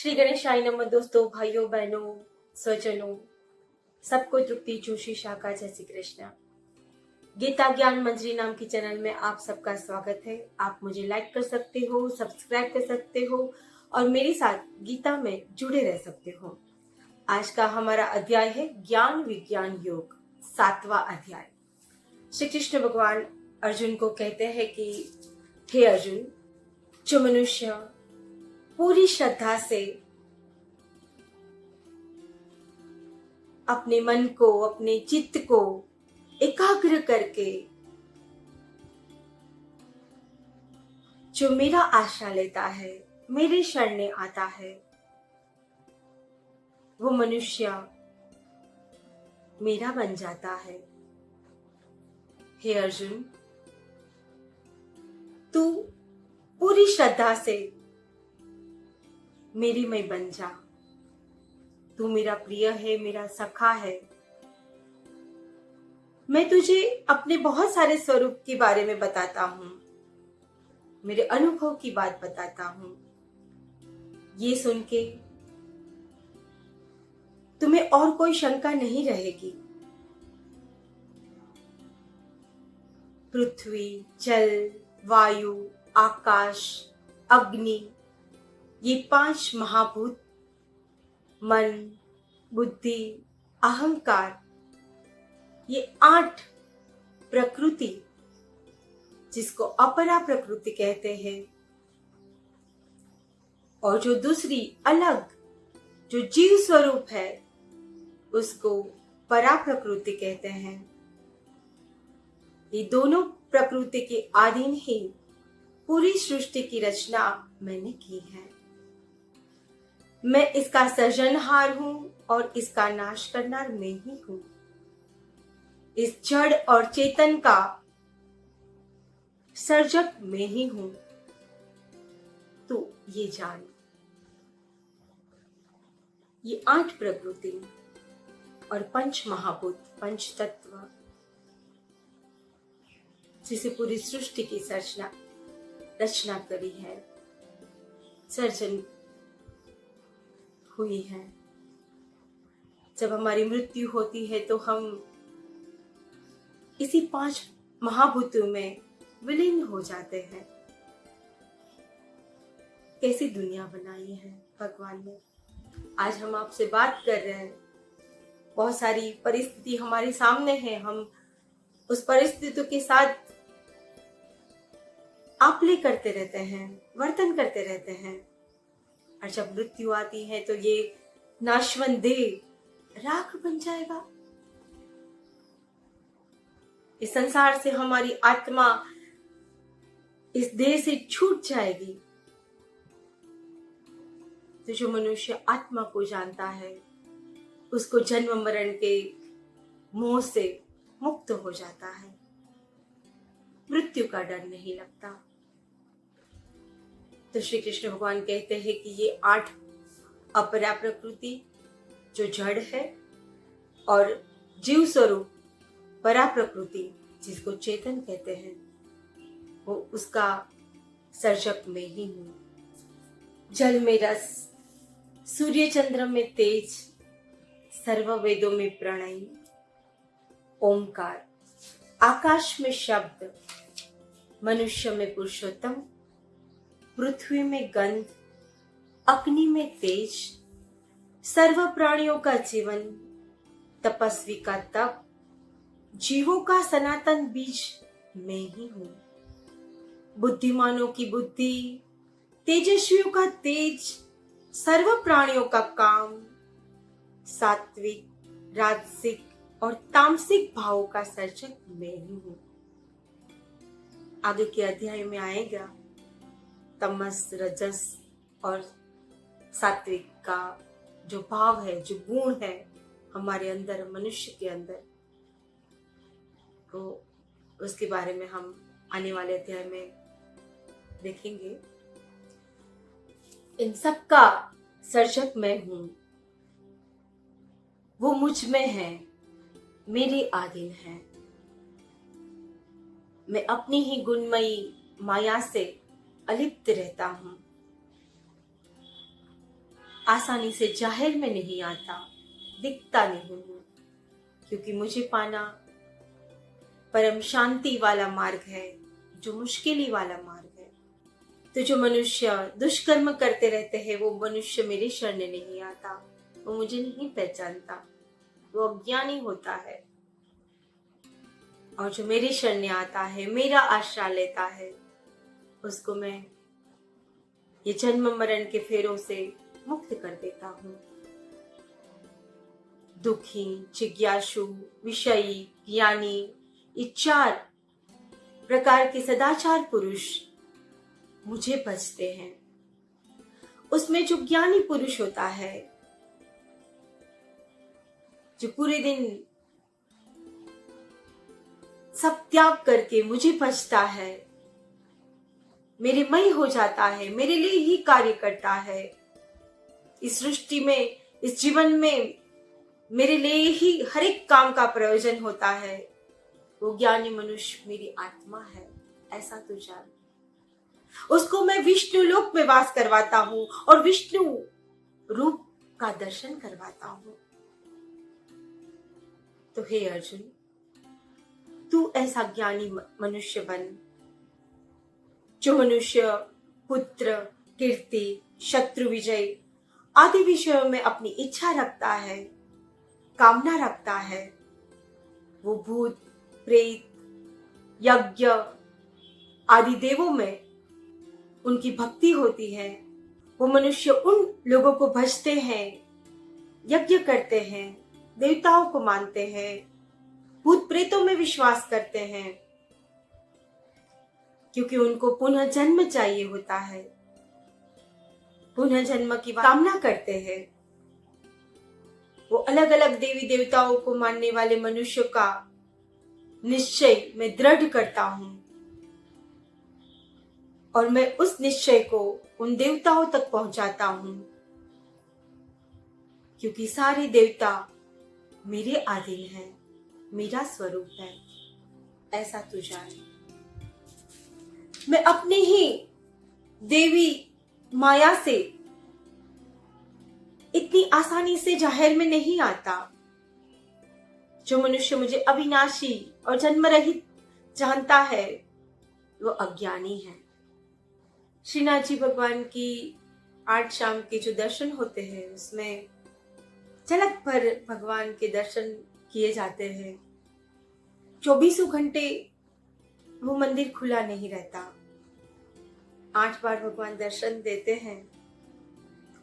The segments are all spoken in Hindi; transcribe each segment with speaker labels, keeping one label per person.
Speaker 1: श्री गणेशाय नमः। दोस्तों, भाइयों बहनों, स्वजनों, सबको तृप्ति जोशी शाखा जय श्री कृष्ण। गीता ज्ञान मंजरी नाम की चैनल में आप सबका स्वागत है। आप मुझे लाइक कर सकते हो, सब्सक्राइब कर सकते हो और मेरे साथ गीता में जुड़े रह सकते हो। आज का हमारा अध्याय है ज्ञान विज्ञान योग, 7वां अध्याय। श्री कृष्ण भगवान अर्जुन को कहते हैं कि हे अर्जुन, जो मनुष्य पूरी श्रद्धा से अपने मन को, अपने चित्त को एकाग्र करके जो मेरा आश्रय लेता है, मेरे शरण आता है, वो मनुष्य मेरा बन जाता है। हे अर्जुन, तू पूरी श्रद्धा से मेरी मई बन जा। तू मेरा प्रिय है, मेरा सखा है। मैं तुझे अपने बहुत सारे स्वरूप के बारे में बताता हूं, मेरे अनुभव की बात बताता हूं। ये सुन के तुम्हें और कोई शंका नहीं रहेगी। पृथ्वी, जल, वायु, आकाश, अग्नि, ये 5 महाभूत, मन, बुद्धि, अहंकार, ये 8 प्रकृति, जिसको अपरा प्रकृति कहते हैं, और जो दूसरी अलग जो जीव स्वरूप है उसको परा प्रकृति कहते हैं। ये दोनों प्रकृति के अधीन ही पूरी सृष्टि की रचना मैंने की है। मैं इसका सृजनहार हूं और इसका नाश करनार मैं ही हूं। इस जड़ और चेतन का सर्जक मैं ही हूं। तू ये जान। ये 8 प्रकृति और 5 महाभूत, 5 तत्व, जिसे पूरी सृष्टि की रचना करी है, सर्जन हुई है। जब हमारी मृत्यु होती है तो हम इसी 5 महाभूतों में विलीन हो जाते हैं। कैसी दुनिया बनाई है भगवान ने। आज हम आपसे बात कर रहे हैं, बहुत सारी परिस्थिति हमारे सामने है, हम उस परिस्थितियों के साथ आपले करते रहते हैं, वर्तन करते रहते हैं, और जब मृत्यु आती है तो ये नाशवंत देह राख बन जाएगा। इस संसार से हमारी आत्मा इस देह से छूट जाएगी। तो जो मनुष्य आत्मा को जानता है उसको जन्म मरण के मोह से मुक्त हो जाता है, मृत्यु का डर नहीं लगता। तो श्री कृष्ण भगवान कहते हैं कि ये 8 अपरा प्रकृति जो जड़ है और जीव स्वरूप परा प्रकृति जिसको चेतन कहते हैं, वो उसका सर्जक मैं ही हूं। जल में रस, सूर्य चंद्र में तेज, सर्व वेदों में प्रणय, ओमकार, आकाश में शब्द, मनुष्य में पुरुषोत्तम, पृथ्वी में गंध, अग्नि में तेज, सर्व प्राणियों का जीवन, तपस्वी का तप, जीवों का सनातन बीज मैं ही हूं। बुद्धिमानों की बुद्धि, तेजस्वियों का तेज, सर्व प्राणियों का काम, सात्विक, राजसिक और तामसिक भावों का सर्जक मैं ही हूं। आगे के अध्याय में आएगा तमस, रजस और सात्विक का जो भाव है, जो गुण है हमारे अंदर, मनुष्य के अंदर, तो उसके बारे में हम आने वाले अध्याय में देखेंगे। इन सब का सर्जक मैं हूं। वो मुझ में है, मेरे अधीन है। मैं अपनी ही गुणमयी माया से अलिप्त रहता हूं। आसानी से जाहिर में नहीं आता, दिखता नहीं हूँ, क्योंकि मुझे पाना परम शांति वाला मार्ग है, जो मुश्किल वाला मार्ग है। तो जो मनुष्य दुष्कर्म करते रहते हैं, वो मनुष्य मेरे शरण नहीं आता, वो मुझे नहीं पहचानता, वो अज्ञानी होता है। और जो मेरे शरण आता है, मेरा आश्रय लेता है, उसको मैं ये जन्म मरण के फेरों से मुक्त कर देता हूँ। दुखी, जिज्ञासु, विषयी, ज्ञानी, ये 4 प्रकार के सदाचार पुरुष मुझे बचते हैं। उसमें जो ज्ञानी पुरुष होता है, जो पूरे दिन सब त्याग करके मुझे बचता है, मेरे मय हो जाता है, मेरे लिए ही कार्य करता है, इस सृष्टि में, इस जीवन में मेरे लिए ही हर एक काम का प्रयोजन होता है, वो ज्ञानी मनुष्य मेरी आत्मा है, ऐसा तो जान। उसको मैं विष्णु लोक में वास करवाता हूँ और विष्णु रूप का दर्शन करवाता हूँ। तो हे अर्जुन, तू ऐसा ज्ञानी मनुष्य बन, जो मनुष्य पुत्र, कीर्ति, शत्रु विजय आदि विषयों में अपनी इच्छा रखता है, कामना रखता है। वो भूत, प्रेत, यज्ञ आदि देवों में उनकी भक्ति होती है। वो मनुष्य उन लोगों को भजते हैं, यज्ञ करते हैं, देवताओं को मानते हैं, भूत प्रेतों में विश्वास करते हैं, क्योंकि उनको पुनः जन्म चाहिए होता है, पुनः जन्म की कामना करते हैं। वो अलग अलग देवी देवताओं को मानने वाले मनुष्य का निश्चय मैं दृढ़ करता हूं, और मैं उस निश्चय को उन देवताओं तक पहुंचाता हूं, क्योंकि सारे देवता मेरे अधीन हैं, मेरा स्वरूप है, ऐसा तू जान। मैं अपनी ही देवी माया से इतनी आसानी से जाहिर में नहीं आता। जो मनुष्य मुझे अविनाशी और जन्म रहित जानता है, वो अज्ञानी है। श्रीनाथ जी भगवान की 8 शाम के जो दर्शन होते हैं, उसमें झलक भर भगवान के दर्शन किए जाते हैं। 24 घंटे वो मंदिर खुला नहीं रहता। 8 बार भगवान दर्शन देते हैं,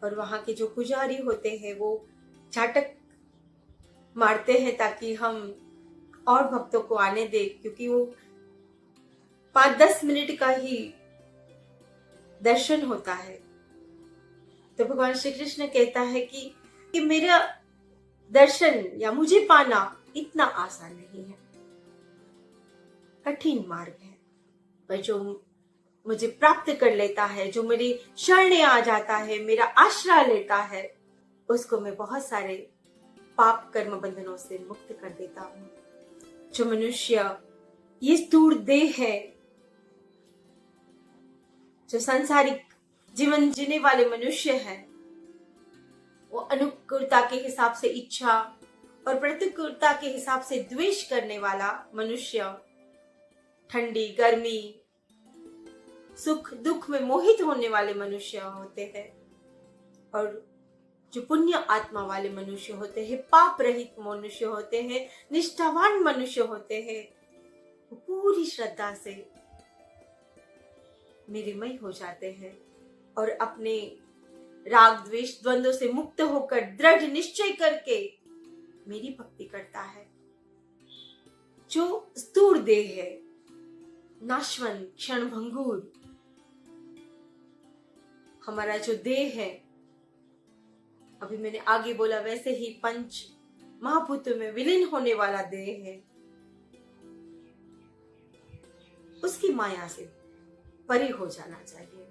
Speaker 1: और वहां के जो पुजारी होते हैं वो झाटक मारते हैं ताकि हम और भक्तों को आने दे, क्योंकि वो 5-10 मिनट का ही दर्शन होता है। तो भगवान श्री कृष्ण कहता है कि मेरा दर्शन या मुझे पाना इतना आसान नहीं है, कठिन मार्ग है। पर जो मुझे प्राप्त कर लेता है, जो मेरी शरण आ जाता है, मेरा आश्रय लेता है, उसको मैं बहुत सारे पाप कर्म बंधनों से मुक्त कर देता हूँ। जो मनुष्य ये स्थूल देह है, जो सांसारिक जीवन जीने वाले मनुष्य है, वो अनुकूलता के हिसाब से इच्छा और प्रतिकूलता के हिसाब से द्वेष करने वाला मनुष्य, ठंडी गर्मी सुख दुख में मोहित होने वाले मनुष्य होते हैं। और जो पुण्य आत्मा वाले मनुष्य होते हैं, पाप रहित मनुष्य होते हैं, निष्ठावान मनुष्य होते हैं, वो पूरी श्रद्धा से मेरेमय हो जाते हैं और अपने राग द्वेष द्वंद्व से मुक्त होकर दृढ़ निश्चय करके मेरी भक्ति करता है। जो स्थूल देह है, नाशवंत, क्षणभंगुर, हमारा जो देह है, अभी मैंने आगे बोला वैसे ही 5 महाभूतों में विलीन होने वाला देह है, उसकी माया से परे हो जाना चाहिए।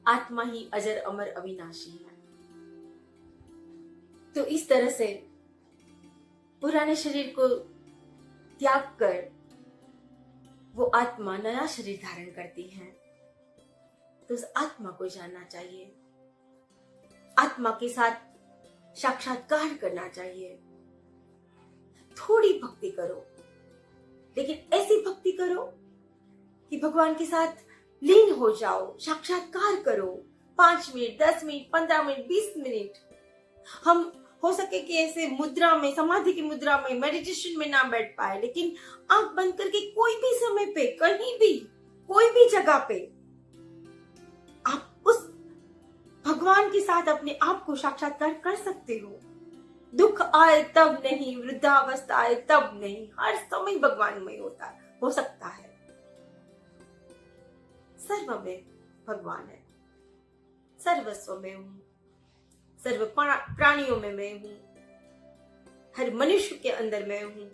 Speaker 1: आत्मा ही अजर अमर अविनाशी है। तो इस तरह से पुराने शरीर को त्याग कर वो आत्मा नया शरीर धारण करती है। तो उस आत्मा को जानना चाहिए आत्मा के साथ साक्षात्कार करना चाहिए। थोड़ी भक्ति करो, लेकिन ऐसी भक्ति करो कि भगवान के साथ लीन हो जाओ, साक्षात्कार करो। 5 मिनट, 10 मिनट, 15 मिनट, 20 मिनट। हम हो सके कि ऐसे मुद्रा में, समाधि की मुद्रा में, मेडिटेशन में ना बैठ पाए, लेकिन आंख बंद करके कोई भी समय पे, कहीं भी, कोई भी जगह पे आप उस भगवान के साथ अपने आप को साक्षात्कार कर सकते हो। दुख आए तब नहीं, वृद्धावस्था आए तब नहीं, हर समय भगवान में हो सकता है। सर्व में भगवान है, सर्वस्व में हूं, सर्व प्राणियों में मैं हूं, हर मनुष्य के अंदर मैं हूं।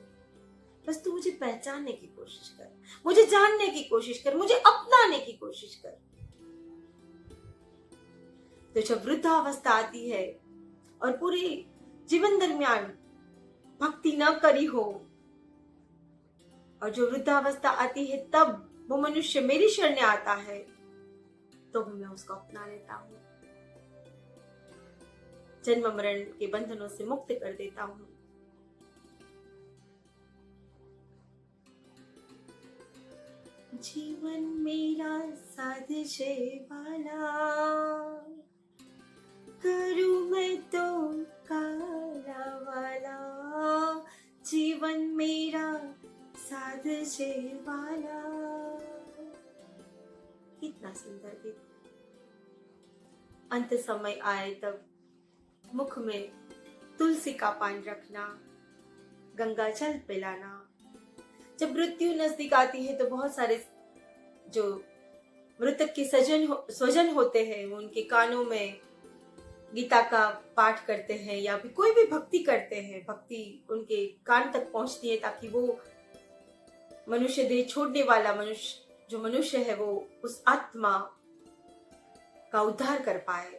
Speaker 1: बस तू मुझे पहचानने की कोशिश कर, मुझे जानने की कोशिश कर, मुझे अपनाने की कोशिश कर। तो जब वृद्धावस्था आती है और पूरे जीवन दरमियान भक्ति न करी हो, और जो वृद्धावस्था आती है तब वो मनुष्य मेरी शरण आता है, तो भी मैं उसको अपना लेता हूं, जन्म मरण के बंधनों से मुक्त कर देता हूं। जीवन मेरा साधे वाला, करूं मैं तो काला वाला। जीवन मेरा साधे वाला। कितना सुंदर गीत। अंत समय आए तब मुख में तुलसी का पान रखना, गंगा जल पिलाना। जब मृत्यु नजदीक आती है तो बहुत सारे जो मृतक के स्वजन होते हैं, वो उनके कानों में गीता का पाठ करते हैं या फिर कोई भी भक्ति करते हैं। भक्ति उनके कान तक पहुंचती है ताकि वो मनुष्य देह छोड़ने वाला जो मनुष्य है वो उस आत्मा का उद्धार कर पाए।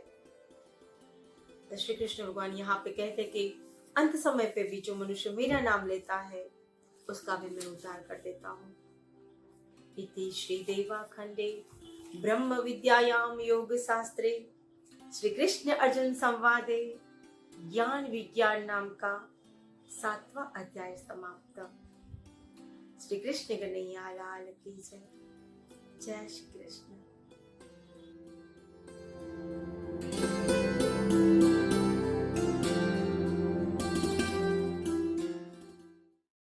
Speaker 1: तो श्री कृष्ण भगवान यहाँ पे कहते कि अंत समय पे भी जो मनुष्य मेरा नाम लेता है उसका भी मैं उद्धार कर देता हूँ। इति श्री देवा खंडे ब्रह्म विद्यायाम योग शास्त्रे श्री कृष्ण अर्जुन संवादे ज्ञान विज्ञान नाम का 7वां अध्याय समाप्त। श्री कृष्ण कन्हैया लाल की जय। जय श्री कृष्ण।